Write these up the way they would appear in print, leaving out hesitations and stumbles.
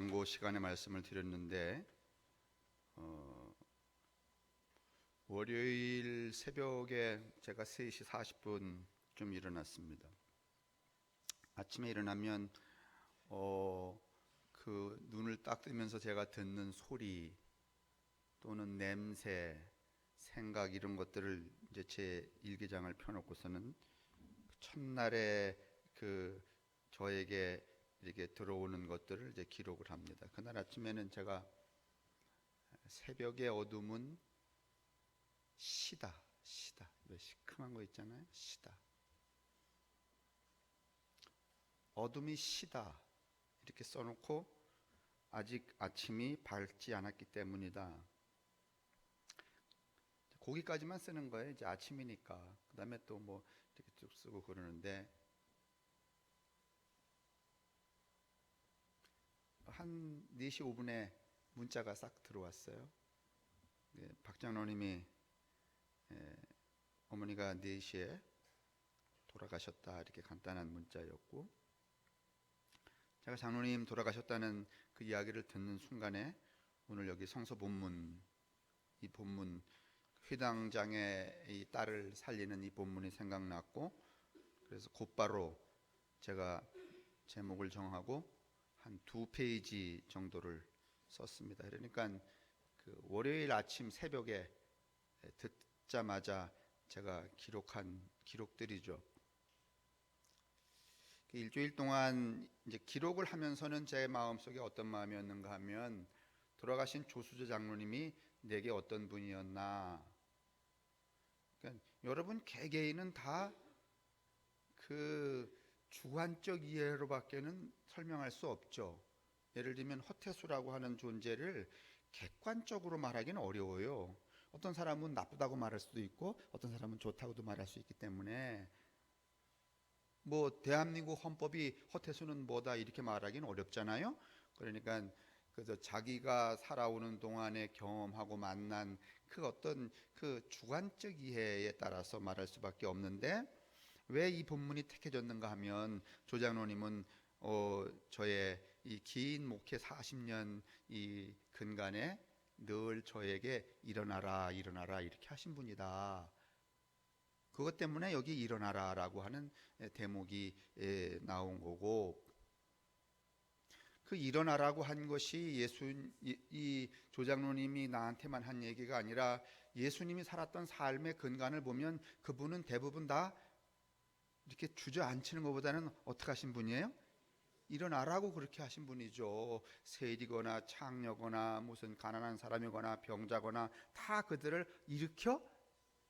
광고 시간에 말씀을 드렸는데 월요일 새벽에 제가 3시 40분쯤 일어났습니다. 아침에 일어나면 그 눈을 딱 뜨면서 제가 듣는 소리 또는 냄새, 생각 이런 것들을 이제 제 일기장을 펴놓고서는 첫날에 그 저에게 이렇게 들어오는 것들을 이제 기록을 합니다. 그날 아침에는 제가 새벽의 어둠은 시다. 왜 시큼한 거 있잖아요. 시다. 어둠이 시다. 이렇게 써놓고 아직 아침이 밝지 않았기 때문이다. 거기까지만 쓰는 거예요. 이제 아침이니까. 그 다음에 또 뭐 이렇게 쭉 쓰고 그러는데 한 4시 5분에 문자가 싹 들어왔어요. 박 장로님이 어머니가 4시에 돌아가셨다 이렇게 간단한 문자였고, 제가 장로님 돌아가셨다는 그 이야기를 듣는 순간에 오늘 여기 성서 본문, 이 본문 회당장의 이 딸을 살리는 이 본문이 생각났고, 그래서 곧바로 제가 제목을 정하고 한 2페이지 정도를 썼습니다. 그러니까 그 월요일 아침 새벽에 듣자마자 제가 기록한 기록들이죠. 일주일 동안 이제 기록을 하면서는 제 마음속에 어떤 마음이었는가 하면, 돌아가신 조수조 장로님이 내게 어떤 분이었나. 그러니까 여러분 개개인은 다 그 주관적 이해로밖에는 설명할 수 없죠. 예를 들면 허태수라고 하는 존재를 객관적으로 말하기는 어려워요. 어떤 사람은 나쁘다고 말할 수도 있고 어떤 사람은 좋다고도 말할 수 있기 때문에 뭐 대한민국 헌법이 허태수는 뭐다 이렇게 말하기는 어렵잖아요. 그러니까 그래서 자기가 살아오는 동안에 경험하고 만난 그 어떤 그 주관적 이해에 따라서 말할 수밖에 없는데, 왜 이 본문이 택해졌는가 하면 조 장로님은 저의 이 긴 목회 40년 이 근간에 늘 저에게 일어나라 이렇게 하신 분이다. 그것 때문에 여기 일어나라라고 하는 대목이 나온 거고, 그 일어나라고 한 것이 이 조장로님이 나한테만 한 얘기가 아니라 예수님이 살았던 삶의 근간을 보면 그분은 대부분 다 이렇게 주저앉히는 것보다는 어떻게 하신 분이에요? 일어나라고 그렇게 하신 분이죠. 세리거나 창녀거나 무슨 가난한 사람이거나 병자거나 다 그들을 일으켜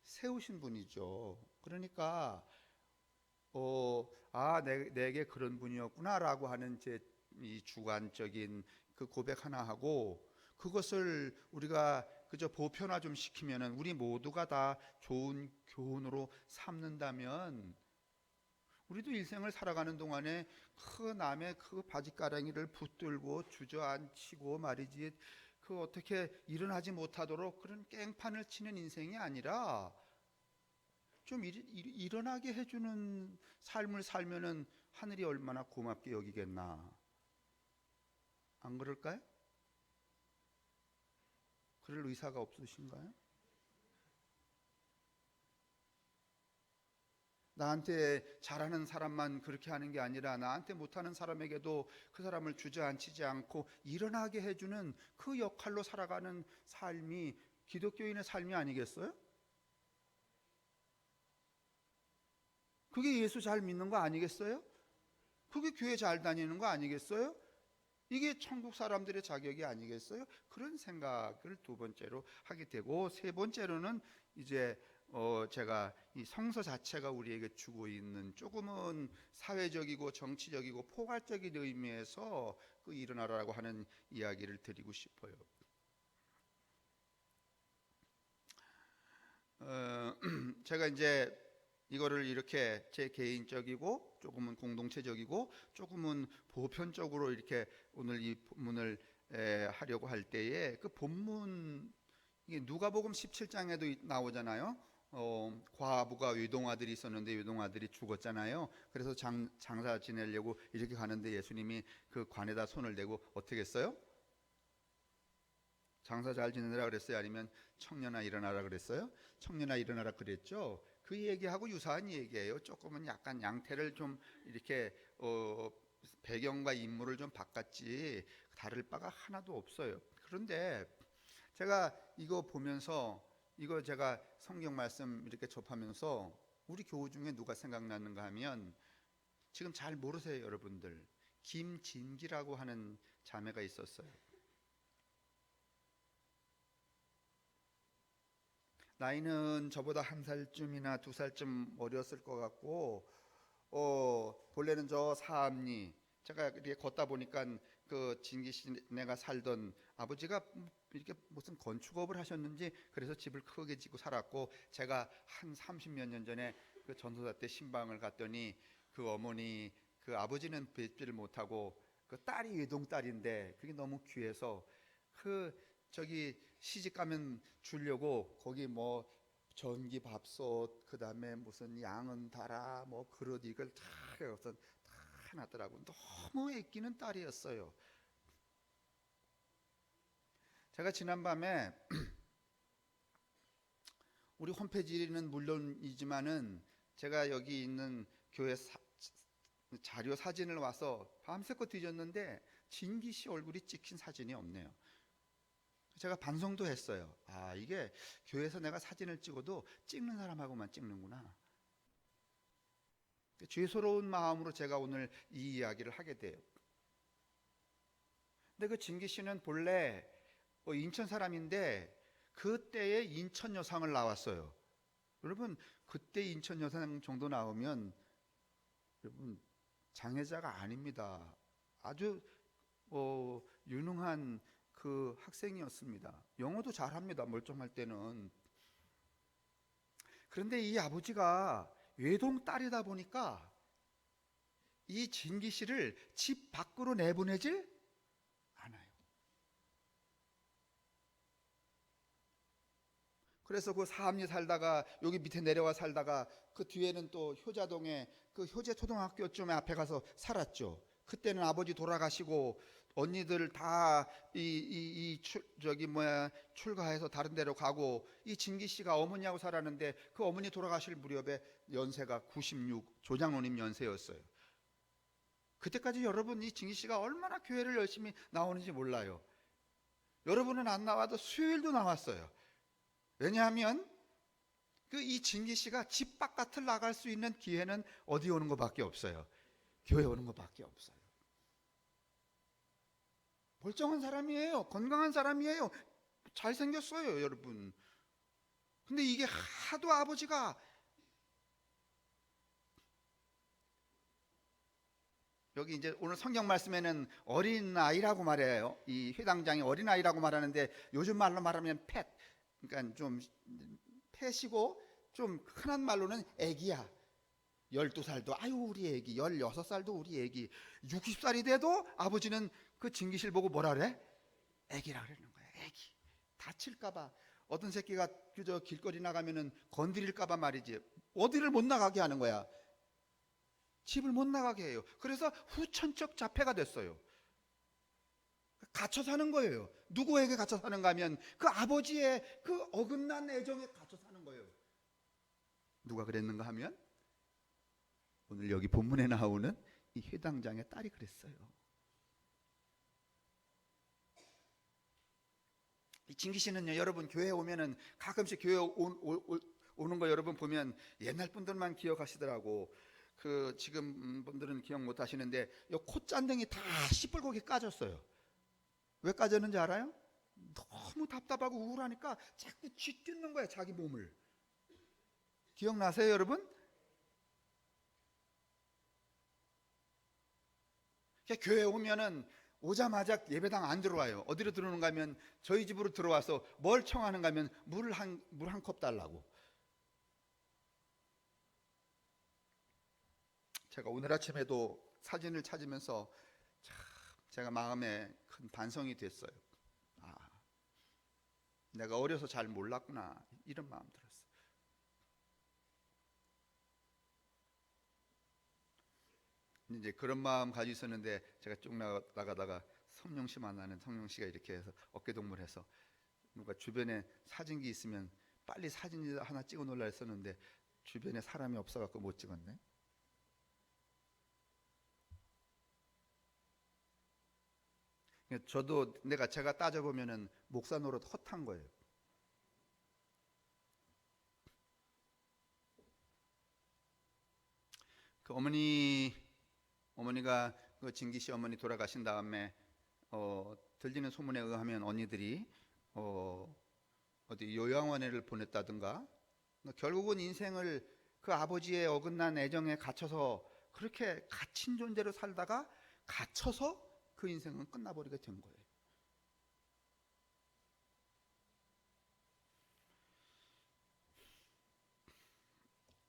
세우신 분이죠. 그러니까 내게 그런 분이었구나라고 하는 제 이 주관적인 그 고백 하나 하고, 그것을 우리가 그저 보편화 좀 시키면은, 우리 모두가 다 좋은 교훈으로 삼는다면 우리도 일생을 살아가는 동안에 그 남의 그 바지가랑이를 붙들고 주저앉히고 말이지, 그 어떻게 일어나지 못하도록 그런 깽판을 치는 인생이 아니라 좀 일어나게 해주는 삶을 살면은 하늘이 얼마나 고맙게 여기겠나. 안 그럴까요? 그럴 의사가 없으신가요? 나한테 잘하는 사람만 그렇게 하는 게 아니라 나한테 못하는 사람에게도 그 사람을 주저앉히지 않고 일어나게 해주는 그 역할로 살아가는 삶이 기독교인의 삶이 아니겠어요? 그게 예수 잘 믿는 거 아니겠어요? 그게 교회 잘 다니는 거 아니겠어요? 이게 천국 사람들의 자격이 아니겠어요? 그런 생각을 두 번째로 하게 되고, 세 번째로는 이제 제가 이 성서 자체가 우리에게 주고 있는 조금은 사회적이고 정치적이고 포괄적인 의미에서 그 일어나라고 하는 이야기를 드리고 싶어요. 제가 이제 이거를 이렇게 제 개인적이고 조금은 공동체적이고 조금은 보편적으로 이렇게 오늘 이 본문을 하려고 할 때에, 그 본문 이게 누가복음 17장에도 나오잖아요. 과부가 외동아들이 있었는데 외동아들이 죽었잖아요. 그래서 장사 지내려고 이렇게 가는데 예수님이 그 관에다 손을 대고 어떻게 했어요? 장사 잘 지내라 그랬어요? 아니면 청년아 일어나라 그랬어요? 청년아 일어나라 그랬죠. 그 얘기하고 유사한 얘기예요. 조금은 약간 양태를 좀 이렇게 배경과 인물을 좀 바꿨지 다를 바가 하나도 없어요. 그런데 제가 이거 보면서 이거 제가 성경 말씀 이렇게 접하면서 우리 교우 중에 누가 생각나는가 하면 지금 잘 모르세요, 여러분들. 김진기라고 하는 자매가 있었어요. 나이는 저보다 한 살쯤이나 두 살쯤 어렸을 것 같고, 본래는 저 사암리, 제가 이렇게 걷다 보니까 그 진기 씨네가 살던 아버지가 이렇게 무슨 건축업을 하셨는지 그래서 집을 크게 짓고 살았고, 제가 한 30몇 년 전에 그 전도사 때 신방을 갔더니 그 어머니, 그 아버지는 뵙지를 못하고 그 딸이 외동딸인데 그게 너무 귀해서 그 저기 시집 가면 주려고 거기 뭐 전기 밥솥 그다음에 무슨 양은 달아 뭐 그릇 이걸 다 해서 다 해놨더라고. 너무 애끼는 딸이었어요. 제가 지난밤에 우리 홈페이지는 물론이지만은 제가 여기 있는 교회 자료 사진을 와서 밤새껏 뒤졌는데 진기 씨 얼굴이 찍힌 사진이 없네요. 제가 반성도 했어요. 아, 이게 교회에서 내가 사진을 찍어도 찍는 사람하고만 찍는구나. 죄스러운 마음으로 제가 오늘 이 이야기를 하게 돼요. 근데 그 진기 씨는 본래 인천 사람인데 그때의 인천 여상을 나왔어요. 여러분, 그때 인천 여상 정도 나오면 여러분 장애자가 아닙니다. 아주 유능한 그 학생이었습니다. 영어도 잘합니다. 멀쩡할 때는. 그런데 이 아버지가 외동 딸이다 보니까 이 진기 씨를 집 밖으로 내보내질 않아요. 그래서 그 사암리 살다가 여기 밑에 내려와 살다가 그 뒤에는 또 효자동에 그 효재 초등학교쯤에 앞에 가서 살았죠. 그때는 아버지 돌아가시고 언니들 다 출가해서 다른 데로 가고 이 진기 씨가 어머니하고 살았는데 그 어머니 돌아가실 무렵에 연세가 96 조장로님 연세였어요. 그때까지 여러분 이 진기 씨가 얼마나 교회를 열심히 나오는지 몰라요. 여러분은 안 나와도 수요일도 나왔어요. 왜냐하면 그 이 진기 씨가 집 바깥을 나갈 수 있는 기회는 어디 오는 것밖에 없어요. 교회 오는 것밖에 없어요. 멀쩡한 사람이에요. 건강한 사람이에요. 잘생겼어요, 여러분. 근데 이게 하도 아버지가 여기 이제 오늘 성경 말씀에는 어린아이라고 말해요. 이 회당장이 어린아이라고 말하는데 요즘 말로 말하면 팻. 그러니까 좀 팻이고 좀 흔한 말로는 애기야. 12살도 아유 우리 애기, 16살도 우리 애기, 60살이 돼도 아버지는 그 진기실 보고 뭐라 그래? 애기라 그러는 거야. 애기. 다칠까봐. 어떤 새끼가 그저 길거리 나가면은 건드릴까봐 말이지. 어디를 못 나가게 하는 거야. 집을 못 나가게 해요. 그래서 후천적 자폐가 됐어요. 갇혀 사는 거예요. 누구에게 갇혀 사는가 하면 그 아버지의 그 어긋난 애정에 갇혀 사는 거예요. 누가 그랬는가 하면 오늘 여기 본문에 나오는 이 회당장의 딸이 그랬어요. 이 진기 씨는요, 여러분 교회 오면은 가끔씩 교회 오는 거 여러분 보면 옛날 분들만 기억하시더라고. 그 지금 분들은 기억 못 하시는데 이 콧잔등이 다 시뻘겋게 까졌어요. 왜 까졌는지 알아요? 너무 답답하고 우울하니까 자꾸 쥐뜯는 거야, 자기 몸을. 기억나세요, 여러분? 교회 오면은 오자마자 예배당 안 들어와요. 어디로 들어오는가 하면 저희 집으로 들어와서 뭘 청하는가 하면 물 한 컵 달라고. 제가 오늘 아침에도 사진을 찾으면서 참 제가 마음에 큰 반성이 됐어요. 아, 내가 어려서 잘 몰랐구나, 이런 마음 들었어요. 이제 그런 마음 가지고 있었는데 제가 쭉 나가다가 성령씨 만나는 성령씨가 이렇게 해서 어깨동무해서 누가 주변에 사진기 있으면 빨리 사진 하나 찍어 놓으려 했었는데 주변에 사람이 없어갖고 못 찍었네. 저도 제가 따져보면은 목사 노릇 헛한 거예요. 그 어머니가 그 진기 씨 어머니 돌아가신 다음에 들리는 소문에 의하면 언니들이 어디 요양원에를 보냈다든가 결국은 인생을 그 아버지의 어긋난 애정에 갇혀서 그렇게 갇힌 존재로 살다가 갇혀서 그 인생은 끝나버리게 된 거예요.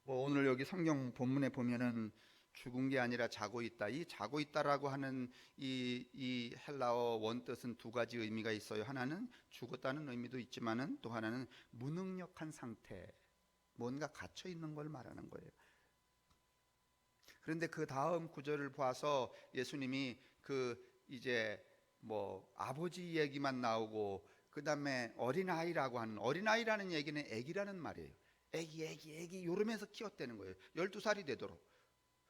오늘 여기 성경 본문에 보면은 죽은 게 아니라 자고 있다. 이 자고 있다라고 하는 이 헬라어 원뜻은 두 가지 의미가 있어요. 하나는 죽었다는 의미도 있지만은 또 하나는 무능력한 상태, 뭔가 갇혀 있는 걸 말하는 거예요. 그런데 그 다음 구절을 봐서 예수님이 이제 아버지 얘기만 나오고 그 다음에 어린아이라고 하는, 어린아이라는 얘기는 애기라는 말이에요. 애기 이러면서 키웠다는 거예요. 12살이 되도록.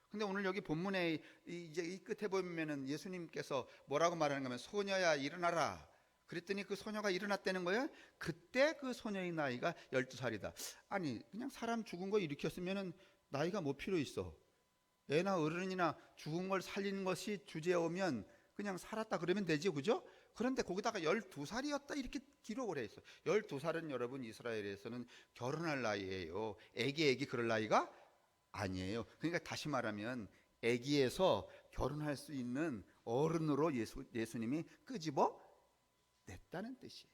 근데 오늘 여기 본문에 이제 이 끝에 보면은 예수님께서 뭐라고 말하는 거면 소녀야 일어나라. 그랬더니 그 소녀가 일어났다는 거예요. 그때 그 소녀의 나이가 12살이다. 아니 그냥 사람 죽은 거 일으켰으면은 나이가 뭐 필요 있어. 애나 어른이나 죽은 걸 살리는 것이 주제오면 그냥 살았다 그러면 되지, 그죠? 그런데 거기다가 12살이었다 이렇게 기록을 해 있어요. 12살은 여러분 이스라엘에서는 결혼할 나이예요. 애기 그럴 나이가 아니에요. 그러니까 다시 말하면 애기에서 결혼할 수 있는 어른으로 예수님이 끄집어 냈다는 뜻이에요.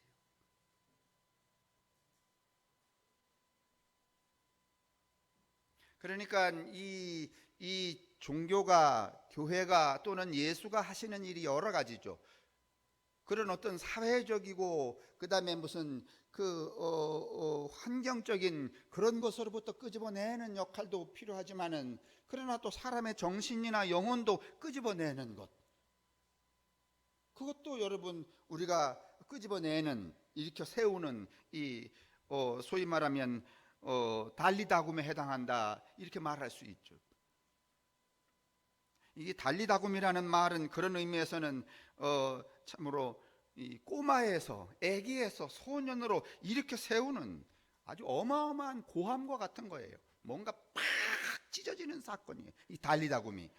그러니까 이 종교가, 교회가 또는 예수가 하시는 일이 여러 가지죠. 그런 어떤 사회적이고 그다음에 무슨 환경적인 그런 것으로부터 끄집어내는 역할도 필요하지만은, 그러나 또 사람의 정신이나 영혼도 끄집어내는 것, 그것도 여러분 우리가 끄집어내는, 일으켜 세우는 소위 말하면 달리다굼에 해당한다 이렇게 말할 수 있죠. 이게 달리다굼이라는 말은 그런 의미에서는 참으로 이 꼬마에서, 애기에서 소년으로 일으켜 세우는 아주 어마어마한 고함과 같은 거예요. 뭔가 팍 찢어지는 사건이에요, 이 달리다굼이.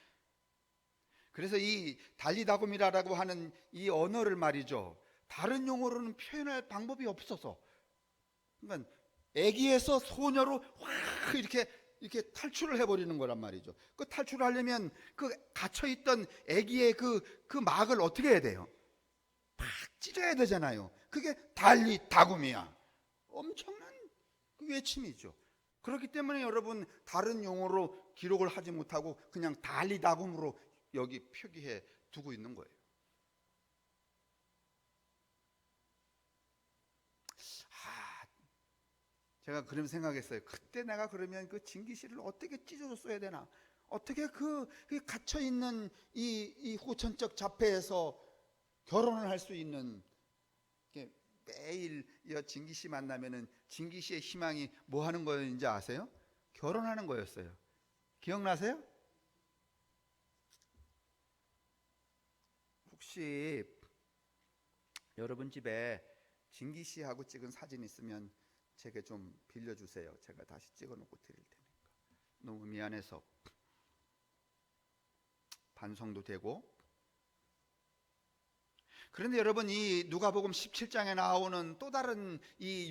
그래서 이 달리다굼이라고 하는 이 언어를 말이죠, 다른 용어로는 표현할 방법이 없어서, 그러니까 애기에서 소녀로 확 이렇게 탈출을 해버리는 거란 말이죠. 그 탈출하려면 그 갇혀있던 애기의 그 막을 어떻게 해야 돼요? 팍 찢어야 되잖아요. 그게 달리다굼이야. 엄청난 그 외침이죠. 그렇기 때문에 여러분 다른 용어로 기록을 하지 못하고 그냥 달리다굼으로 여기 표기해 두고 있는 거예요. 제가 그럼 생각했어요. 그때 내가 그러면 그 진기씨를 어떻게 찢어줬어야 되나? 어떻게 그 갇혀있는 이 후천적 자폐에서 결혼을 할 수 있는, 매일 진기씨 만나면은 진기씨의 희망이 뭐 하는 거였는지 아세요? 결혼하는 거였어요. 기억나세요? 혹시 여러분 집에 진기씨하고 찍은 사진 있으면 제게 좀 빌려주세요. 제가 다시 찍어놓고 드릴 테니까. 너무 미안해서 반성도 되고. 그런데 여러분 이 누가복음 17장에 나오는 또 다른 이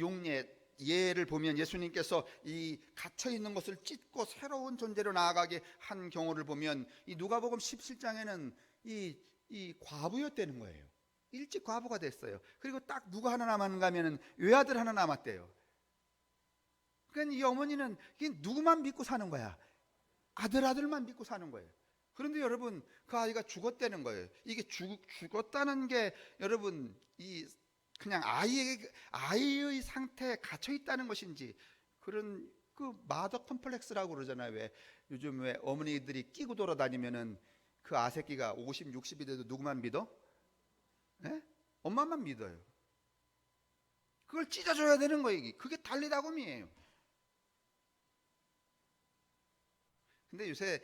예를 보면 예수님께서 이 갇혀 있는 것을 찢고 새로운 존재로 나아가게 한 경우를 보면 이 누가복음 17장에는 이 과부였다는 거예요. 일찍 과부가 됐어요. 그리고 딱 누가 하나 남았는가 하면은 외아들 하나 남았대요. 그러니까 이 어머니는 누구만 믿고 사는 거야? 아들만 믿고 사는 거예요. 그런데 여러분 그 아이가 죽었다는 거예요. 이게 죽었다는 게 여러분 그냥 아이의 상태에 갇혀 있다는 것인지, 그런 마더 컴플렉스라고 그러잖아요. 왜 요즘 어머니들이 끼고 돌아다니면은 그 아새끼가 50, 60이 돼도 누구만 믿어? 예? 엄마만 믿어요. 그걸 찢어줘야 되는 거예요. 그게 달리다곰이에요. 근데 요새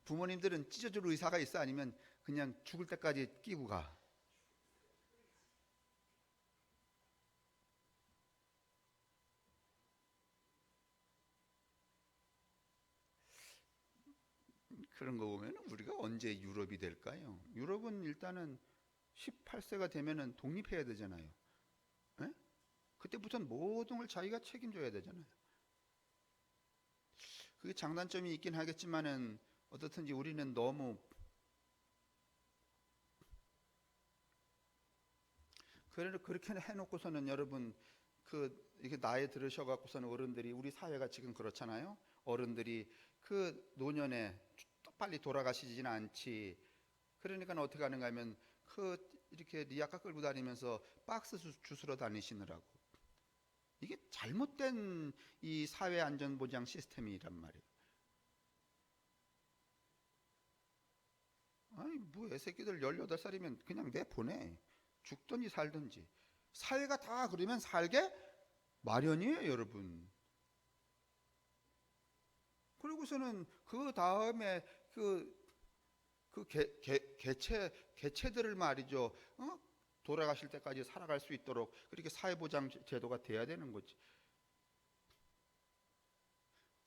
부모님들은 찢어줄 의사가 있어? 아니면 그냥 죽을 때까지 끼고 가? 그런 거 보면 우리가 언제 유럽이 될까요? 유럽은 일단은 18세가 되면은 독립해야 되잖아요. 예? 그때부터는 모든 걸 자기가 책임져야 되잖아요. 그게 장단점이 있긴 하겠지만은 어떻든지 우리는 너무 그렇게 해놓고서는 여러분 이게 나이 들으셔갖고서는 어른들이 우리 사회가 지금 그렇잖아요. 어른들이 그 노년에 빨리 돌아가시지는 않지. 그러니까 어떻게 하는가 하면 이렇게 리아카 끌고 다니면서 박스 주스러 다니시느라고. 이게 잘못된 이 사회 안전 보장 시스템이란 말이에요. 아니 뭐 애새끼들 18살이면 그냥 내보내. 죽든지 살든지. 사회가 다 그러면 살게 마련이에요, 여러분. 그리고서는 그 다음에 개체들을 말이죠. 돌아가실 때까지 살아갈 수 있도록 그렇게 사회보장 제도가 돼야 되는 거지.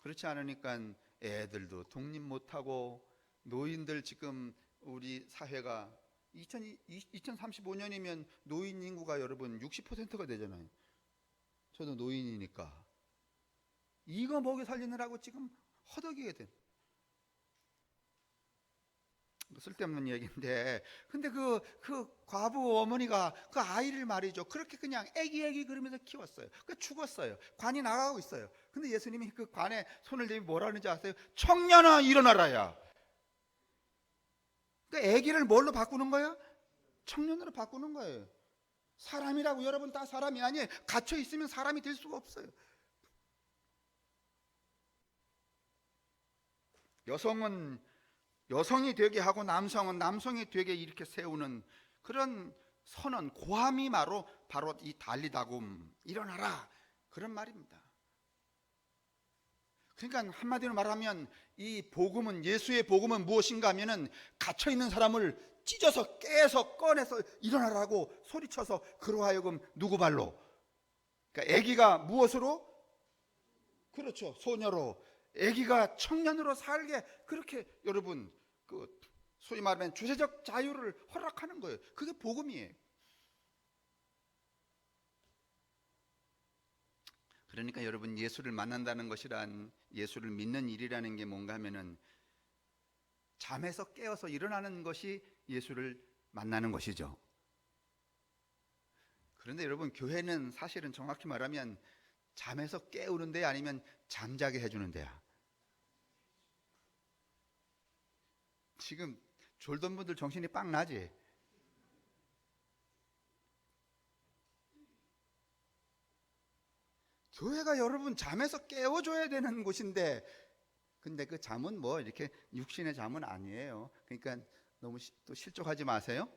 그렇지 않으니까 애들도 독립 못하고 노인들 지금 우리 사회가 2035년이면 노인 인구가 여러분 60%가 되잖아요. 저도 노인이니까. 이거 먹여 살리느라고 지금 허덕이게 된. 쓸데없는 얘기인데, 근데 그 과부 어머니가 그 아이를 말이죠. 그렇게 그냥 애기 그러면서 키웠어요. 그 죽었어요. 관이 나가고 있어요. 근데 예수님이 그 관에 손을 대고 뭐라 하는지 아세요? 청년아 일어나라야. 그 애기를 뭘로 바꾸는 거야? 청년으로 바꾸는 거예요. 사람이라고 여러분 다 사람이 아니에요. 갇혀 있으면 사람이 될 수가 없어요. 여성은 여성이 되게 하고 남성은 남성이 되게 이렇게 세우는 그런 선언, 고함이 바로 이 달리다곰 일어나라 그런 말입니다. 그러니까 한마디로 말하면 이 복음은, 예수의 복음은 무엇인가 하면은 갇혀 있는 사람을 찢어서 깨서 꺼내서 일어나라고 소리쳐서 그로 하여금 누구 발로? 그러니까 아기가 무엇으로? 그렇죠, 소녀로. 아기가 청년으로 살게 그렇게 여러분 소위 말하면 주체적 자유를 허락하는 거예요. 그게 복음이에요. 그러니까 여러분 예수를 만난다는 것이란, 예수를 믿는 일이라는 게 뭔가 하면은 잠에서 깨어서 일어나는 것이 예수를 만나는 것이죠. 그런데 여러분 교회는 사실은 정확히 말하면 잠에서 깨우는 데 아니면 잠자게 해주는 데야. 지금 졸던 분들 정신이 빵 나지? 교회가 여러분 잠에서 깨워줘야 되는 곳인데, 근데 그 잠은 뭐 이렇게 육신의 잠은 아니에요. 그러니까 너무 또 실족하지 마세요.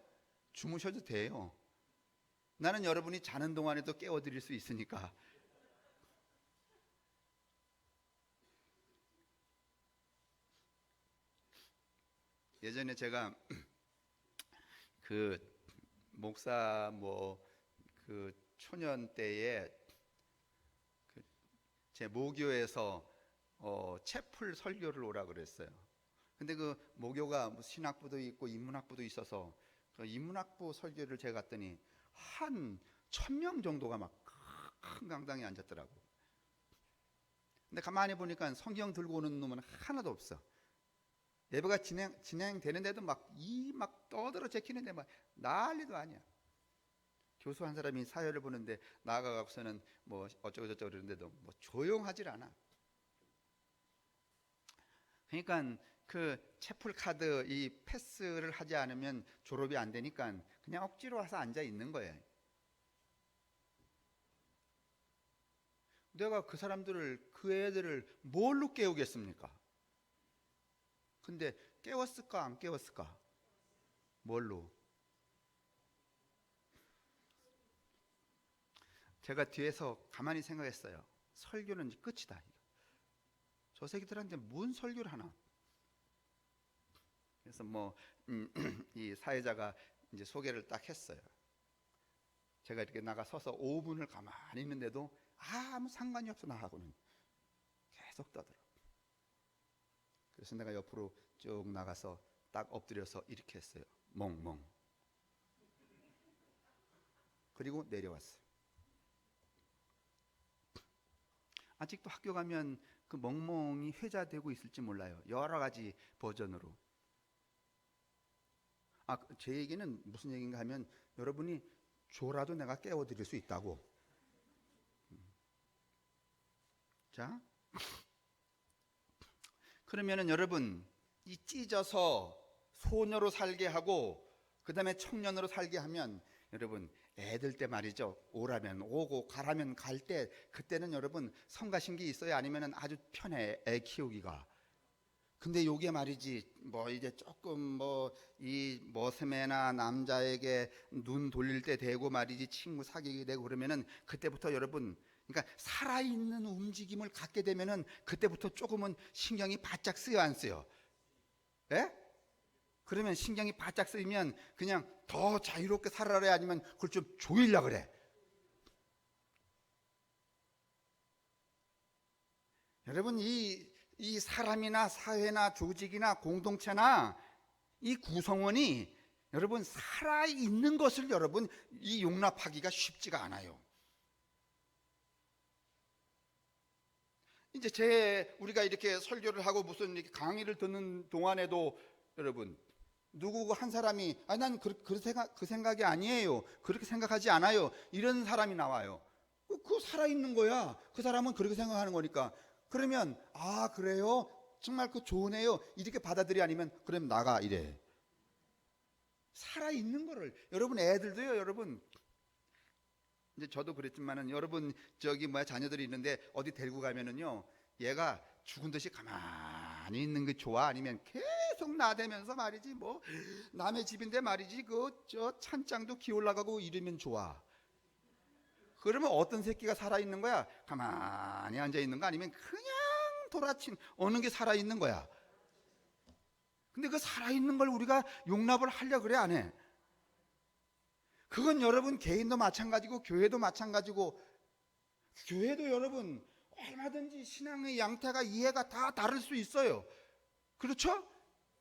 주무셔도 돼요. 나는 여러분이 자는 동안에도 깨워드릴 수 있으니까. 예전에 제가 그 목사 그 초년 때에 제 모교에서 채플 설교를 오라 그랬어요. 근데 그 모교가 신학부도 있고 인문학부도 있어서 그 인문학부 설교를 제가 갔더니 한 1000명 정도가 막 큰 강당에 앉았더라고. 근데 가만히 보니까 성경 들고 오는 놈은 하나도 없어. 예배가 진행되는데도 막 떠들어 제키는데 막 난리도 아니야. 교수 한 사람이 사회를 보는데 나아가고서는 뭐 어쩌고 저쩌고 그러는데도 뭐 조용하질 않아. 그러니까 그 채플 카드 이 패스를 하지 않으면 졸업이 안 되니까 그냥 억지로 와서 앉아 있는 거예요. 내가 그 사람들을, 그 애들을 뭘로 깨우겠습니까? 근데 깨웠을까 안 깨웠을까? 뭘로? 제가 뒤에서 가만히 생각했어요. 설교는 이제 끝이다. 저 새끼들한테 뭔 설교를 하나? 그래서 이 사회자가 이제 소개를 딱 했어요. 제가 이렇게 나가 서서 5분을 가만히 있는데도 아무 상관이 없어 나하고는 계속 떠들어. 그래서 내가 옆으로 쭉 나가서 딱 엎드려서 이렇게 했어요. 멍멍. 그리고 내려왔어요. 아직도 학교 가면 그 멍멍이 회자되고 있을지 몰라요. 여러 가지 버전으로. 제 얘기는 무슨 얘기인가 하면 여러분이 졸아도 내가 깨워드릴 수 있다고. 자, 그러면은 여러분 이 찢어서 소녀로 살게 하고 그 다음에 청년으로 살게 하면 여러분 애들 때 말이죠. 오라면 오고 가라면 갈 때 그때는 여러분 성가신기 있어요? 아니면은 아주 편해 애 키우기가. 근데 요게 말이지 이제 조금 이 머스매나 남자에게 눈 돌릴 때 되고 말이지 친구 사귀게 되고 그러면은 그때부터 여러분 그러니까 살아있는 움직임을 갖게 되면은 그때부터 조금은 신경이 바짝 쓰여 안 쓰여? 예? 그러면 신경이 바짝 쓰이면 그냥 더 자유롭게 살아라 아니면 그걸 좀 조이려 그래. 여러분 이 사람이나 사회나 조직이나 공동체나 이 구성원이 여러분 살아있는 것을 여러분 이 용납하기가 쉽지가 않아요. 이제 우리가 이렇게 설교를 하고 무슨 이렇게 강의를 듣는 동안에도 여러분 누구 한 사람이 난 그 생각이 아니에요. 그렇게 생각하지 않아요. 이런 사람이 나와요. 그거 살아있는 거야. 그 사람은 그렇게 생각하는 거니까. 그러면 그래요? 정말 그 좋으네요. 이렇게 받아들이 아니면 그럼 나가 이래. 살아있는 거를 여러분 애들도요. 여러분 이제 저도 그랬지만은 여러분 자녀들이 있는데 어디 데리고 가면은요. 얘가 죽은 듯이 가만히 있는 게 좋아? 아니면 계속 나대면서 말이지 남의 집인데 말이지 저 찬장도 기올라가고 이러면 좋아? 그러면 어떤 새끼가 살아있는 거야? 가만히 앉아있는 거 아니면 그냥 어느 게 살아있는 거야? 근데 그 살아있는 걸 우리가 용납을 하려고 그래 안 해? 그건 여러분 개인도 마찬가지고 교회도 마찬가지고 교회도 여러분 얼마든지 신앙의 양태가 이해가 다 다를 수 있어요. 그렇죠?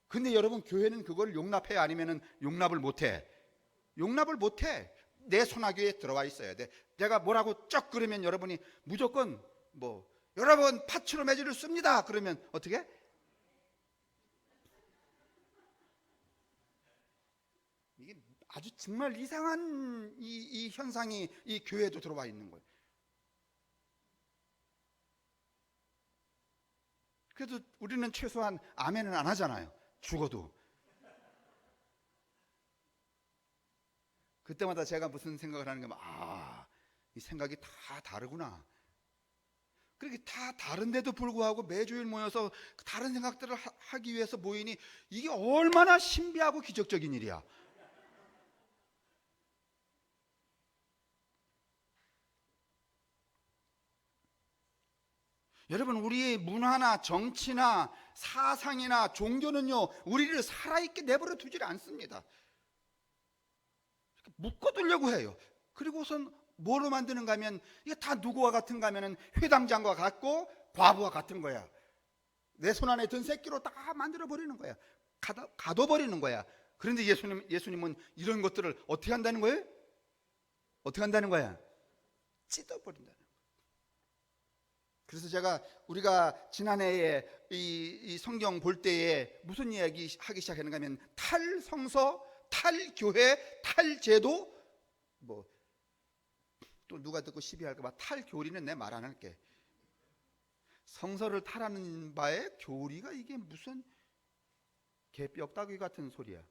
근데 여러분 교회는 그걸 용납해 아니면은 용납을 못해? 용납을 못해. 내 손아귀에 들어와 있어야 돼. 내가 뭐라고 쩍 그러면 여러분이 무조건 여러분 파츠로 매주를 씁니다. 그러면 어떻게? 이게 아주 정말 이상한 이 현상이 이 교회에도 들어와 있는 거예요. 그래도 우리는 최소한 아멘은 안 하잖아요. 죽어도. 그때마다 제가 무슨 생각을 하는 게 이 생각이 다 다르구나. 그렇게 다 다른데도 불구하고 매주일 모여서 다른 생각들을 하기 위해서 모이니 이게 얼마나 신비하고 기적적인 일이야. 여러분 우리의 문화나 정치나 사상이나 종교는요 우리를 살아있게 내버려 두질 않습니다. 묶어두려고 해요. 그리고선 뭐로 만드는가 하면 이게 다 누구와 같은가 하면은 회당장과 같고 과부와 같은 거야. 내 손 안에 든 새끼로 다 만들어 버리는 거야. 가둬버리는 거야. 그런데 예수님은 이런 것들을 어떻게 한다는 거예요? 어떻게 한다는 거야? 찢어버린다는 거야. 그래서 우리가 지난해에 이 성경 볼 때에 무슨 이야기 하기 시작했는가 하면 탈성서, 탈교회, 탈제도 또 누가 듣고 시비할까 봐 탈교리는 내 말 안 할게. 성서를 탈하는 바에 교리가 이게 무슨 개뼈따귀 같은 소리야.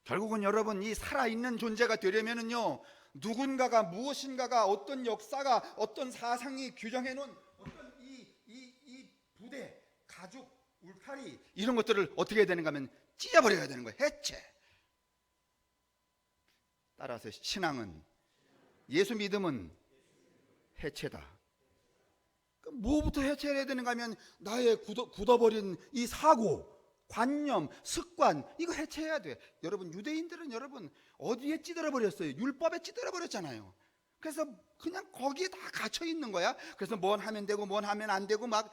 결국은 여러분 이 살아있는 존재가 되려면은요 누군가가 무엇인가가 어떤 역사가 어떤 사상이 규정해 놓은 어떤 이 가죽, 울타리 이런 것들을 어떻게 해야 되는가 하면 찢어버려야 되는 거예요. 해체. 따라서 신앙은, 예수 믿음은 해체다. 뭐부터 해체해야 되는가 하면 나의 굳어버린 이 사고, 관념, 습관 이거 해체해야 돼. 여러분 유대인들은 여러분 어디에 찌들어 버렸어요? 율법에 찌들어 버렸잖아요. 그래서 그냥 거기에 다 갇혀 있는 거야. 그래서 뭔 하면 되고 뭔 하면 안 되고 막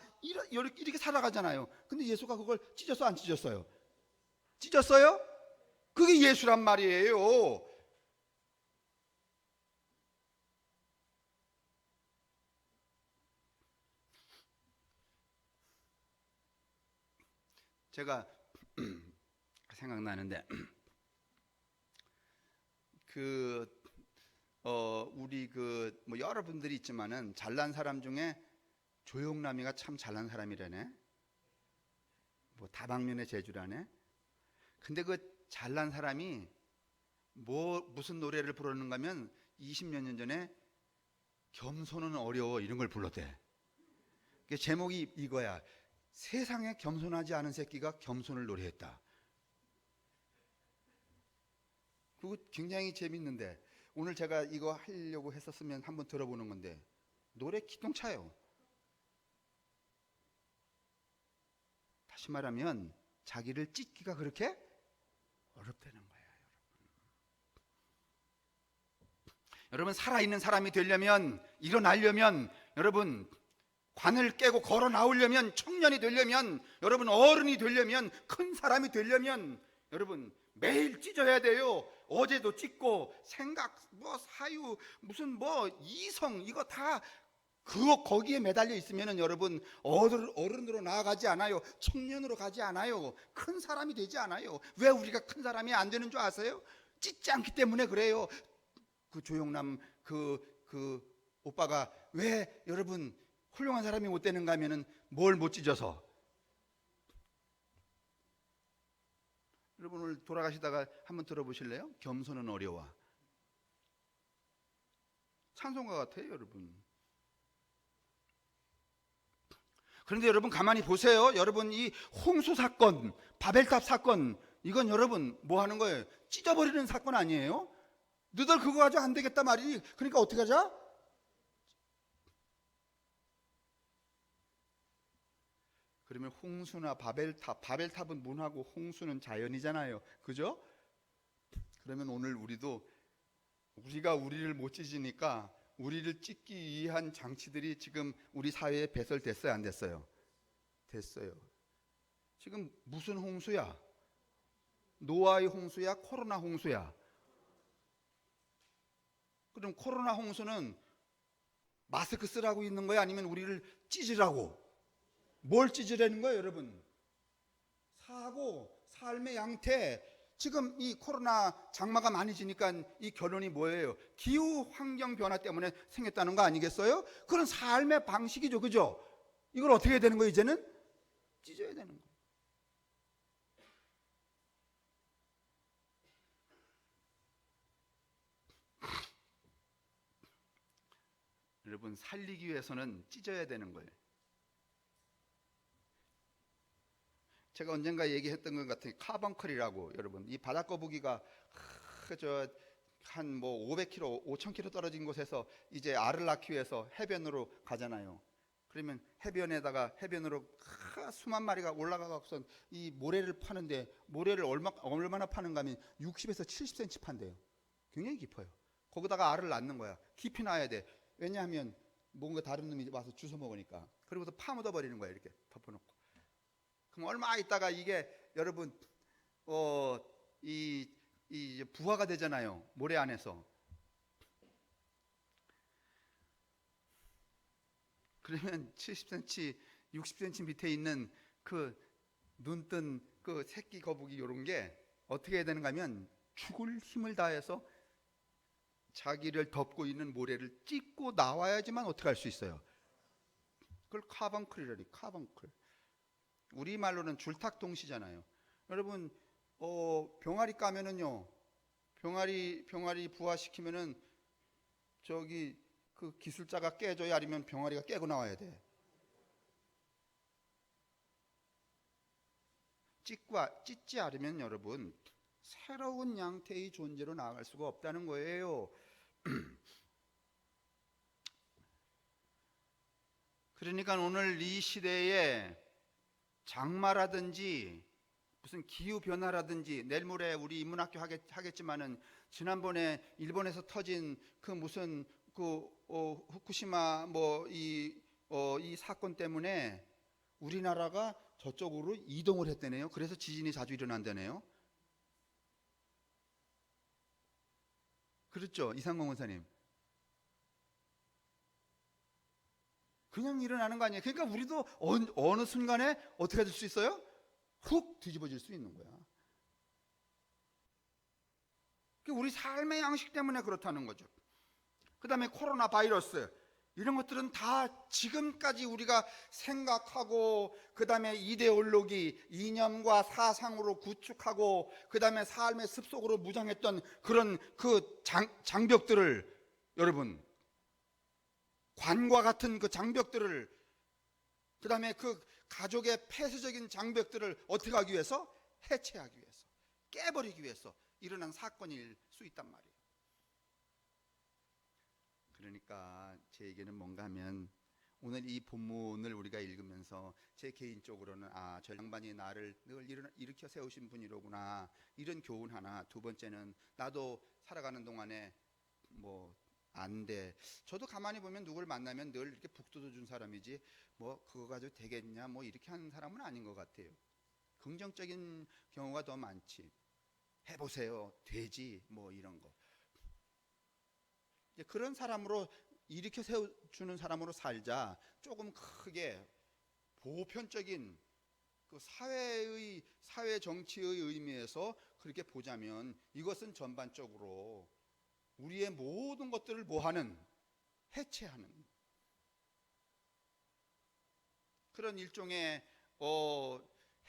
이렇게 살아가잖아요. 근데 예수가 그걸 찢었어 안 찢었어요? 찢었어요? 그게 예수란 말이에요. 제가 생각나는데 우리 뭐 여러분들이 있지만은 잘난 사람 중에 조용남이가 참 잘난 사람이라네. 뭐 다방면의 재주라네. 근데 그 잘난 사람이 무슨 노래를 부르는가 하면 20몇 년 전에 겸손은 어려워 이런 걸 불렀대. 그 제목이 이거야. 세상에 겸손하지 않은 새끼가 겸손을 노래했다. 그거 굉장히 재밌는데 오늘 제가 이거 하려고 했었으면 한번 들어보는 건데 노래 기똥차요. 다시 말하면 자기를 찢기가 그렇게 어렵다는 거예요. 여러분 살아있는 사람이 되려면, 일어나려면, 여러분 관을 깨고 걸어 나오려면, 청년이 되려면, 여러분 어른이 되려면, 큰 사람이 되려면 여러분 매일 찢어야 돼요. 어제도 찢고 생각, 뭐 사유, 무슨 뭐 이성 이거 다 그거 거기에 매달려 있으면은 여러분 어른으로 나아가지 않아요. 청년으로 가지 않아요. 큰 사람이 되지 않아요. 왜 우리가 큰 사람이 안 되는 줄 아세요? 찢지 않기 때문에 그래요. 그 조용남 그 오빠가 왜 여러분 훌륭한 사람이 못 되는가 하면은 뭘 못 찢어서. 여러분 오늘 돌아가시다가 한번 들어보실래요? 겸손은 어려워. 찬송가 같아요, 여러분. 그런데 여러분 가만히 보세요. 여러분 이 홍수 사건, 바벨탑 사건 이건 여러분 뭐 하는 거예요? 찢어버리는 사건 아니에요? 너들 그거 가지고 안 되겠다 말이니 그러니까 어떻게 하자? 그러면 홍수나 바벨탑은 문화고 홍수는 자연이잖아요. 그죠? 그러면 오늘 우리가 우리를 못 찢으니까 우리를 찢기 위한 장치들이 지금 우리 사회에 배설됐어요, 안 됐어요? 됐어요. 지금 무슨 홍수야? 노아의 홍수야? 코로나 홍수야? 그럼 코로나 홍수는 마스크 쓰라고 있는 거야? 아니면 우리를 찢으라고? 뭘 찢으라는 거예요, 여러분? 사고, 삶의 양태. 지금 이 코로나 장마가 많이 지니까 이 결론이 뭐예요? 기후 환경 변화 때문에 생겼다는 거 아니겠어요? 그런 삶의 방식이죠, 그죠? 이걸 어떻게 해야 되는 거예요, 이제는? 찢어야 되는 거예요. 여러분 살리기 위해서는 찢어야 되는 거예요. 제가 언젠가 얘기했던 것 같은 카본컬이라고, 여러분 이 바닷거북이가 한 뭐 500km, 5000km 떨어진 곳에서 이제 알을 낳기 위해서 해변으로 가잖아요. 그러면 해변으로 수만 마리가 올라가서 이 모래를 파는데 모래를 얼마나 파는가 하면 60에서 70cm 판대요. 굉장히 깊어요. 거기다가 알을 낳는 거야. 깊이 놔야 돼. 왜냐하면 뭔가 다른 놈이 와서 주워 먹으니까. 그리고서 파묻어 버리는 거야. 이렇게 덮어놓고. 그럼 얼마 있다가 이게 여러분 이 부화가 되잖아요. 모래 안에서. 그러면 70cm, 60cm 밑에 있는 그 눈뜬 그 새끼 거북이 이런 게 어떻게 해야 되는가 하면 죽을 힘을 다해서 자기를 덮고 있는 모래를 찢고 나와야지만 어떻게 할 수 있어요. 그걸 카본컬이라니. 카본컬. 우리말로는 줄탁동시잖아요. 여러분 병아리 까면은요, 병아리 부화시키면은 저기 그 기술자가 깨줘야, 아니면 병아리가 깨고 나와야 돼. 찢지 않으면 여러분 새로운 양태의 존재로 나아갈 수가 없다는 거예요. 그러니까 오늘 이 시대에 장마라든지 무슨 기후 변화라든지, 내일 모레 우리 인문학교 하겠지만은 지난번에 일본에서 터진 그 무슨 후쿠시마 이 사건 때문에 우리나라가 저쪽으로 이동을 했다네요. 그래서 지진이 자주 일어난다네요. 그렇죠, 이상공 원사님. 그냥 일어나는 거 아니에요. 그러니까 우리도 어느 순간에 어떻게 될 수 있어요? 훅 뒤집어질 수 있는 거야. 우리 삶의 양식 때문에 그렇다는 거죠. 그 다음에 코로나 바이러스, 이런 것들은 다 지금까지 우리가 생각하고, 그 다음에 이데올로기, 이념과 사상으로 구축하고, 그 다음에 삶의 습속으로 무장했던 그런 그 장벽들을, 여러분, 관과 같은 그 장벽들을, 그 다음에 그 가족의 폐쇄적인 장벽들을 어떻게 하기 위해서? 해체하기 위해서, 깨버리기 위해서 일어난 사건일 수 있단 말이에요. 그러니까 제 얘기는 뭔가 하면, 오늘 이 본문을 우리가 읽으면서 제 개인적으로는 저 양반이 나를 늘 일으켜 세우신 분이로구나, 이런 교훈 하나. 두 번째는 나도 살아가는 동안에 안 돼. 저도 가만히 보면 누굴 만나면 늘 이렇게 북돋워 준 사람이지 그거 가지고 되겠냐 이렇게 하는 사람은 아닌 것 같아요. 긍정적인 경우가 더 많지. 해보세요, 되지, 이런 거. 그런 사람으로, 일으켜 세워주는 사람으로 살자. 조금 크게 보편적인 그 사회 정치의 의미에서 그렇게 보자면, 이것은 전반적으로 우리의 모든 것들을 해체하는 그런 일종의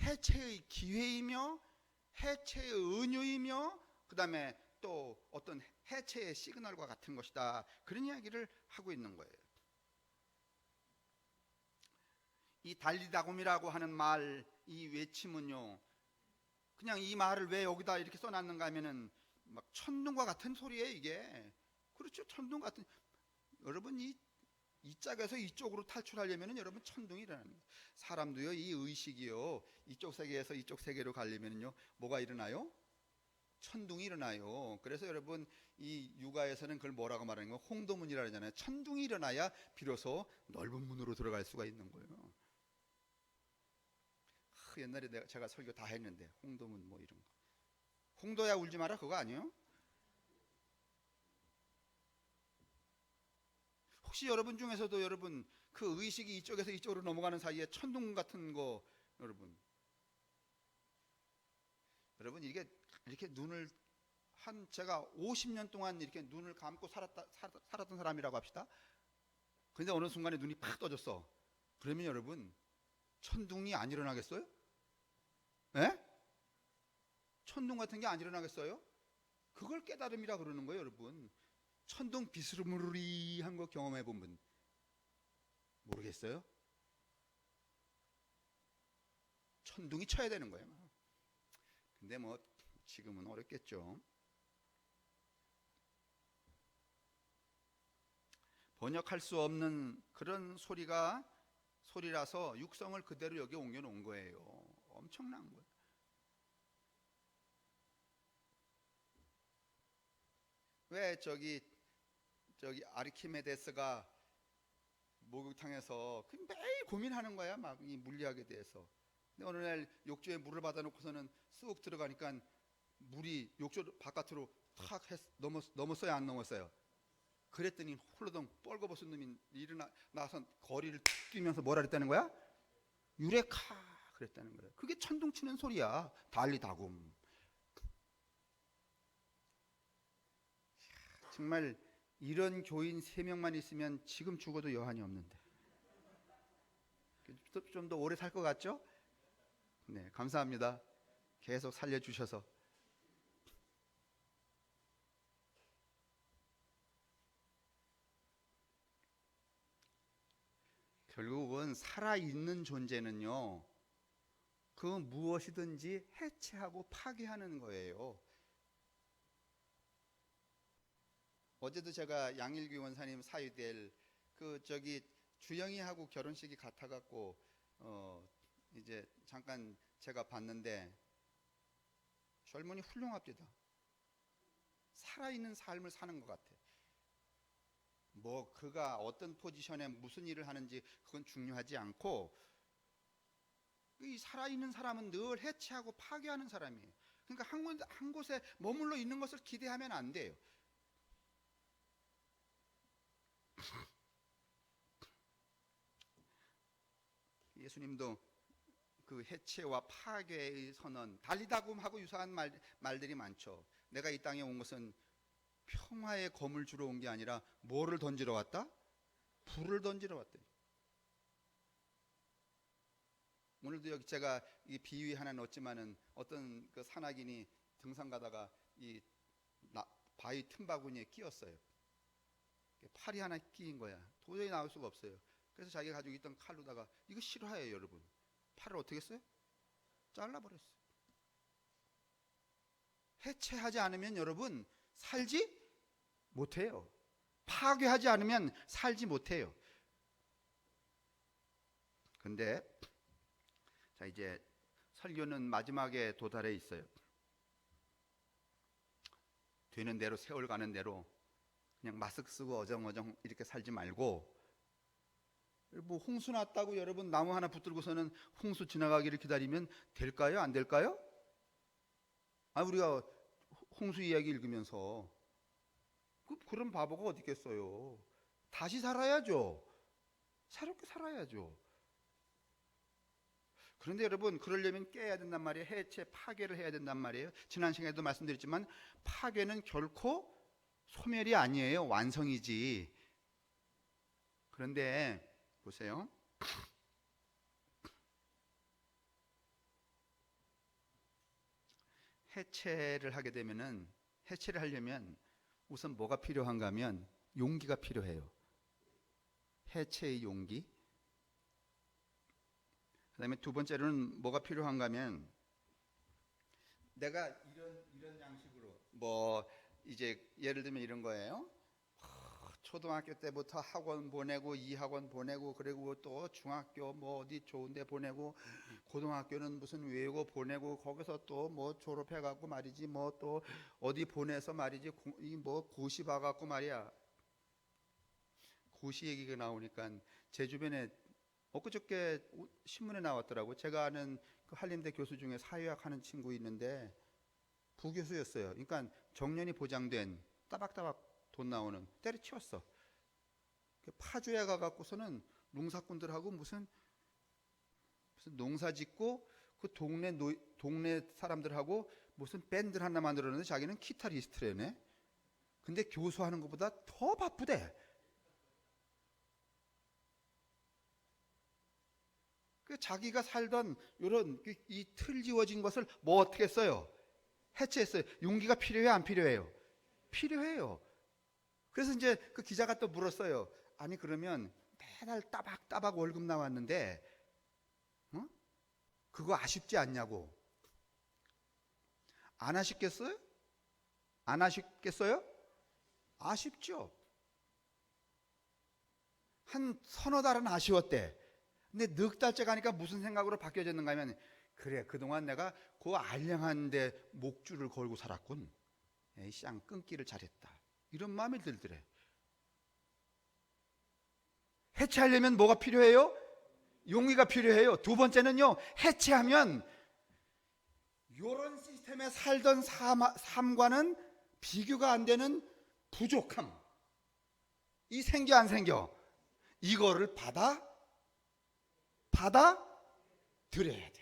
해체의 기회이며, 해체의 은유이며, 그 다음에 또 어떤 해체의 시그널과 같은 것이다, 그런 이야기를 하고 있는 거예요. 이 달리다곰이라고 하는 말, 이 외침은요, 그냥 이 말을 왜 여기다 이렇게 써놨는가 하면은 막 천둥과 같은 소리예요, 이게. 그렇죠, 천둥 같은. 여러분, 이 짝에서 이쪽으로 탈출하려면은 여러분 천둥이 일어나는 거예요. 사람도요, 이 의식이요, 이쪽 세계에서 이쪽 세계로 가려면은요, 뭐가 일어나요? 천둥이 일어나요. 그래서 여러분, 이 육아에서는 그걸 뭐라고 말하는 거예요? 홍도문이라 하잖아요. 천둥이 일어나야 비로소 넓은 문으로 들어갈 수가 있는 거예요. 옛날에 제가 설교 다 했는데, 홍도문 이런 거. 홍도야 울지 마라, 그거 아니에요? 혹시 여러분 중에서도 여러분 그 의식이 이쪽에서 이쪽으로 넘어가는 사이에 천둥 같은 거, 여러분 이게 이렇게 눈을 제가 50년 동안 이렇게 눈을 감고 살았던 사람이라고 합시다. 근데 어느 순간에 눈이 팍 떠졌어. 그러면 여러분, 천둥이 안 일어나겠어요? 예? 천둥 같은 게 안 일어나겠어요? 그걸 깨달음이라 그러는 거예요, 여러분. 천둥 비스무리한 거 경험해 본 분 모르겠어요? 천둥이 쳐야 되는 거예요. 근데 지금은 어렵겠죠. 번역할 수 없는 그런 소리라서 육성을 그대로 여기 옮겨놓은 거예요. 엄청난 거예요. 왜 저기 아르키메데스가 목욕탕에서 매일 고민하는 거야, 막 이 물리학에 대해서. 근데 어느 날 욕조에 물을 받아놓고서는 쑥 들어가니까 물이 욕조 바깥으로 탁 넘었어요, 안 넘었어요? 그랬더니 홀로덩 뻘거벗은 놈이 일어나서 거리를 뛰면서 뭐라 그랬다는 거야? 유레카 그랬다는 거예요. 그게 천둥 치는 소리야. 달리다굼. 정말 이런 교인 3명만 있으면 지금 죽어도 여한이 없는데. 좀 더 오래 살 것 같죠? 네, 감사합니다. 계속 살려주셔서. 결국은 살아있는 존재는요, 그 무엇이든지 해체하고 파괴하는 거예요. 어제도 제가 양일규 원사님 사유될 주영이하고 결혼식이 같아갖고 이제 잠깐 제가 봤는데 젊은이 훌륭합니다. 살아있는 삶을 사는 것 같아. 뭐 그가 어떤 포지션에 무슨 일을 하는지 그건 중요하지 않고, 이 살아있는 사람은 늘 해체하고 파괴하는 사람이에요. 그러니까 한 곳에 머물러 있는 것을 기대하면 안 돼요. 예수님도 그 해체와 파괴의 선언, 달리다굼하고 유사한 말들이 많죠. 내가 이 땅에 온 것은 평화의 검을 주러 온 게 아니라 뭐를 던지러 왔다? 불을 던지러 왔대. 오늘도 여기 제가 이 비유 하나 넣었지만은 어떤 그 산악인이 등산 가다가 이 바위 틈바구니에 끼었어요. 팔이 하나 끼인 거야. 도저히 나올 수가 없어요. 그래서 자기가 가지고 있던 칼로다가, 이거 실화예요 여러분, 팔을 어떻게 했어요? 잘라버렸어요. 해체하지 않으면 여러분 살지 못해요. 파괴하지 않으면 살지 못해요. 근데 자, 이제 설교는 마지막에 도달해 있어요. 되는 대로, 세월 가는 대로 그냥 마스크 쓰고 어정어정 이렇게 살지 말고, 뭐 홍수 났다고 여러분 나무 하나 붙들고서는 홍수 지나가기를 기다리면 될까요? 안 될까요? 우리가 홍수 이야기 읽으면서 그런 바보가 어디 있겠어요. 다시 살아야죠. 새롭게 살아야죠. 그런데 여러분, 그러려면 깨야 된단 말이에요. 해체, 파괴를 해야 된단 말이에요. 지난 시간에도 말씀드렸지만 파괴는 결코 소멸이 아니에요. 완성이지. 그런데 보세요. 해체를 하게 되면은, 해체를 하려면 우선 뭐가 필요한가 하면 용기가 필요해요. 해체의 용기. 그 다음에 두 번째로는 뭐가 필요한가 하면, 내가 이런 양식으로, 뭐 이제 예를 들면 이런 거예요. 초등학교 때부터 학원 보내고, 이 학원 보내고, 그리고 또 중학교 뭐 어디 좋은 데 보내고, 고등학교는 무슨 외고 보내고, 거기서 또 뭐 졸업해 갖고 말이지, 뭐 또 어디 보내서 말이지, 뭐 고시 봐 갖고 말이야. 고시 얘기가 나오니까 제 주변에 엊그저께 신문에 나왔더라고. 제가 아는 그 한림대 교수 중에 사회학 하는 친구 있는데 부교수였어요. 그러니까 정년이 보장된 따박따박 돈 나오는, 때려치웠어. 파주에 가갖고서는 농사꾼들하고 무슨 농사 짓고, 그 동네 사람들하고 무슨 밴드를 하나 만들었는데 자기는 기타리스트래네. 근데 교수하는 것보다 더 바쁘대. 그 자기가 살던 이런 이 틀 지워진 것을 뭐 어떻게 했어요? 해체했어요. 용기가 필요해요, 안 필요해요? 필요해요. 그래서 이제 그 기자가 또 물었어요. 아니 그러면 매달 따박따박 월급 나왔는데 그거 아쉽지 않냐고. 안 아쉽겠어요? 안 아쉽겠어요? 아쉽죠. 한 서너 달은 아쉬웠대. 근데 넉 달째 가니까 무슨 생각으로 바뀌어졌는가 하면, 그래, 그동안 내가 그 알량한 데 목줄을 걸고 살았군. 쌍 끊기를 잘했다. 이런 마음이 들더래. 해체하려면 뭐가 필요해요? 용기가 필요해요. 두 번째는요, 해체하면 이런 시스템에 살던 삶과는 비교가 안 되는 부족함, 이 생겨 안 생겨? 이거를 받아들여야 돼.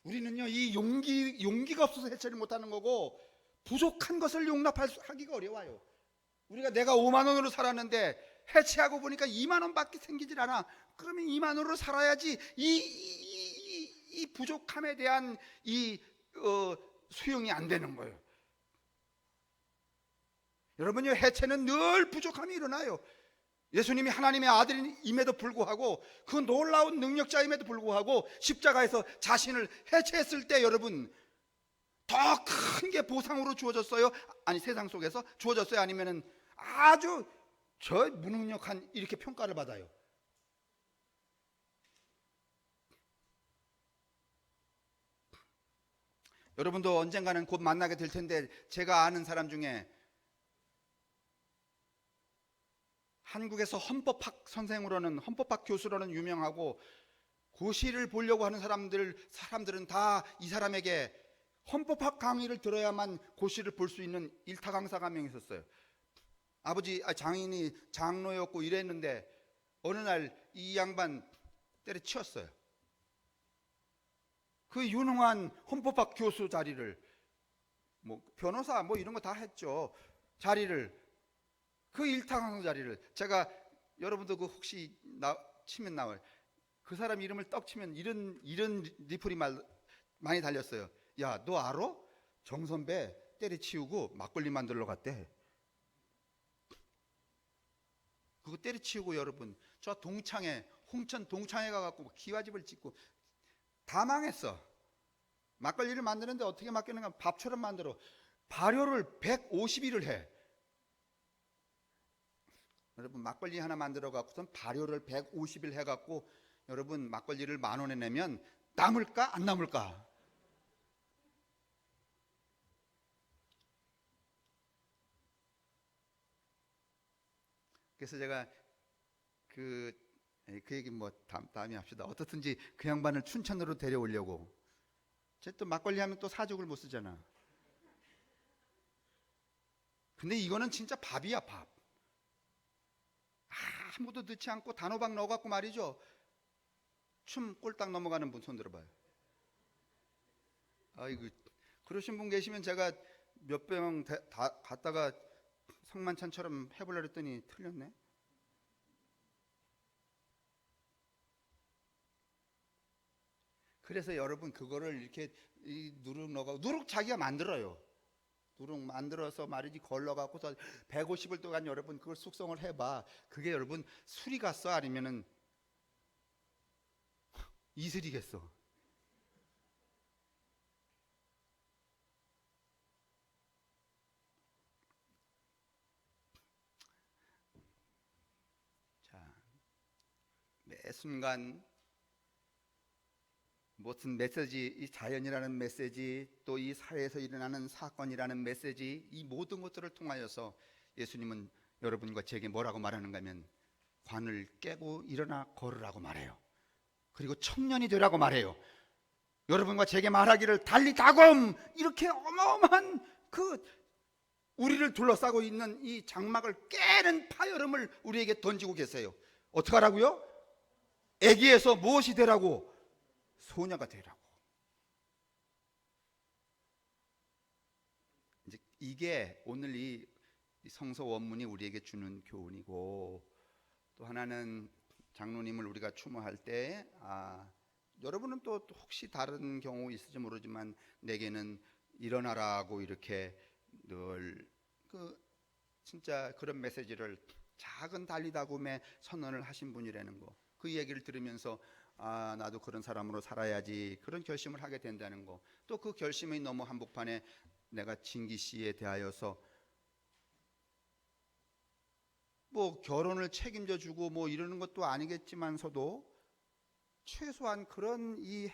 우리는요, 이 용기가 없어서 해체를 못하는 거고, 부족한 것을 용납하기가 어려워요. 우리가 내가 5만 원으로 살았는데 해체하고 보니까 2만 원밖에 생기질 않아. 그러면 2만 원으로 살아야지. 이 부족함에 대한 수용이 안 되는 거예요. 여러분요, 해체는 늘 부족함이 일어나요. 예수님이 하나님의 아들임에도 불구하고 그 놀라운 능력자임에도 불구하고 십자가에서 자신을 해체했을 때 여러분 더 큰 게 보상으로 주어졌어요? 아니 세상 속에서 주어졌어요? 아니면은 아주 저 무능력한 이렇게 평가를 받아요? 여러분도 언젠가는 곧 만나게 될 텐데 제가 아는 사람 중에 한국에서 헌법학 선생으로는 헌법학 교수로는 유명하고 고시를 보려고 하는 사람들은 다 이 사람에게 헌법학 강의를 들어야만 고시를 볼 수 있는 일타 강사가 한 명 있었어요. 아버지 장인이 장로였고 이랬는데 어느 날 이 양반 때려치웠어요. 그 유능한 헌법학 교수 자리를 뭐 변호사 뭐 이런 거 다 했죠. 자리를 그 일타 강사 자리를 제가 여러분도 그 혹시 치면 나와요. 그 사람 이름을 떡 치면 이런 리플이 많이 달렸어요. 야, 너 알아? 정 선배 때려치우고 막걸리 만들러 갔대. 그거 때려치우고 여러분 저 홍천 동창회 가갖고 기와집을 짓고 다 망했어. 막걸리를 만드는데 어떻게 맡기는가? 밥처럼 만들어. 발효를 150일을 해. 여러분 막걸리 하나 만들어 갖고선 발효를 150일 해갖고 여러분 막걸리를 10,000원에 내면 남을까 안 남을까? 그래서 제가 그 얘기 뭐 다음에 합시다. 어떻든지 그 양반을 춘천으로 데려오려고. 쟤 또 막걸리 하면 또 사족을 못 쓰잖아. 근데 이거는 진짜 밥이야 밥. 아무도 넣지 않고 단호박 넣어갖고 말이죠. 춤 꼴딱 넘어가는 분 손 들어봐요. 아이고 그러신 분 계시면 제가 몇 병 다 갔다가 성만찬처럼 해보려 했더니 틀렸네. 그래서 여러분 그거를 이렇게 누룩 넣어 누룩 자기가 만들어요. 누룩 만들어서 말이지 걸러갖고서 150일 동안 여러분 그걸 숙성을 해봐. 그게 여러분 술이겠어? 아니면은 이슬이겠어? 자, 매 순간 무슨 메시지, 이 자연이라는 메시지, 또 이 사회에서 일어나는 사건이라는 메시지, 이 모든 것들을 통하여서 예수님은 여러분과 제게 뭐라고 말하는가 하면 관을 깨고 일어나 걸으라고 말해요. 그리고 청년이 되라고 말해요. 여러분과 제게 말하기를 달리다곰, 이렇게 어마어마한 그 우리를 둘러싸고 있는 이 장막을 깨는 파열음을 우리에게 던지고 계세요. 어떻게 하라고요? 애기에서 무엇이 되라고? 소녀가 되라고. 이제 이게 오늘 이 성서 원문이 우리에게 주는 교훈이고, 또 하나는 장로님을 우리가 추모할 때 여러분은 또 혹시 다른 경우 있을지 모르지만 내게는 일어나라고 이렇게 늘 진짜 그런 메시지를 작은 달리다굼에 선언을 하신 분이라는 거, 그 얘기를 들으면서 나도 그런 사람으로 살아야지, 그런 결심을 하게 된다는 거. 또 그 결심이 너무 한복판에 내가 진기 씨에 대하여서 뭐 결혼을 책임져 주고 뭐 이러는 것도 아니겠지만서도 최소한 그런 이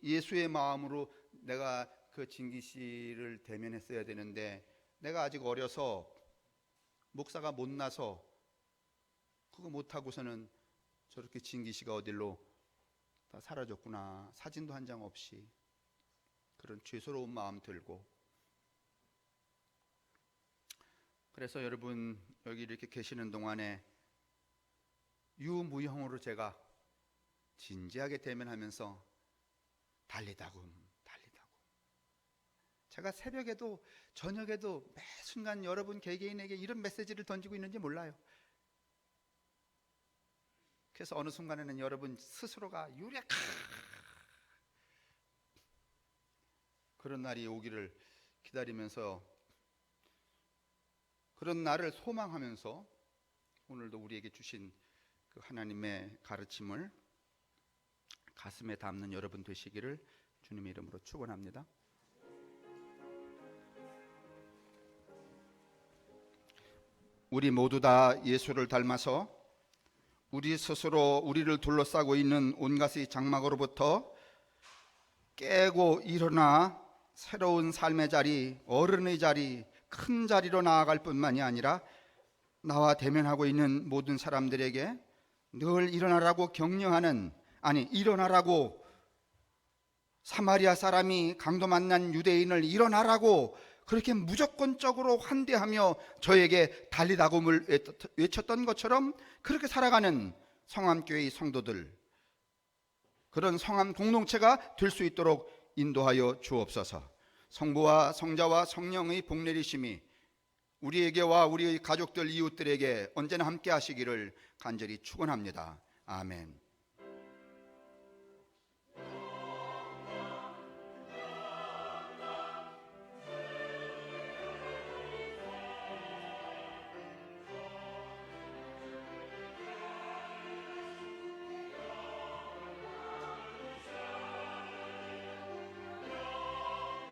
예수의 마음으로 내가 그 진기 씨를 대면했어야 되는데, 내가 아직 어려서 목사가 못 나서 그거 못하고서는 저렇게 진기 씨가 어딜로 다 사라졌구나, 사진도 한 장 없이. 그런 죄스러운 마음 들고. 그래서 여러분 여기 이렇게 계시는 동안에 유무형으로 제가 진지하게 대면하면서 달리다굼. 제가 새벽에도 저녁에도 매 순간 여러분 개개인에게 이런 메시지를 던지고 있는지 몰라요. 그래서 어느 순간에는 여러분 스스로가 그런 날이 오기를 기다리면서, 그런 날을 소망하면서 오늘도 우리에게 주신 그 하나님의 가르침을 가슴에 담는 여러분 되시기를 주님의 이름으로 축원합니다. 우리 모두 다 예수를 닮아서 우리 스스로 우리를 둘러싸고 있는 온갖의 장막으로부터 깨고 일어나 새로운 삶의 자리, 어른의 자리, 큰 자리로 나아갈 뿐만이 아니라 나와 대면하고 있는 모든 사람들에게 늘 일어나라고 격려하는, 아니 일어나라고, 사마리아 사람이 강도 만난 유대인을 일어나라고 그렇게 무조건적으로 환대하며 저에게 달리다곰을 외쳤던 것처럼 그렇게 살아가는 성암교회의 성도들, 그런 성암 공동체가 될 수 있도록 인도하여 주옵소서. 성부와 성자와 성령의 복내리심이 우리에게와 우리의 가족들, 이웃들에게 언제나 함께 하시기를 간절히 축원합니다. 아멘.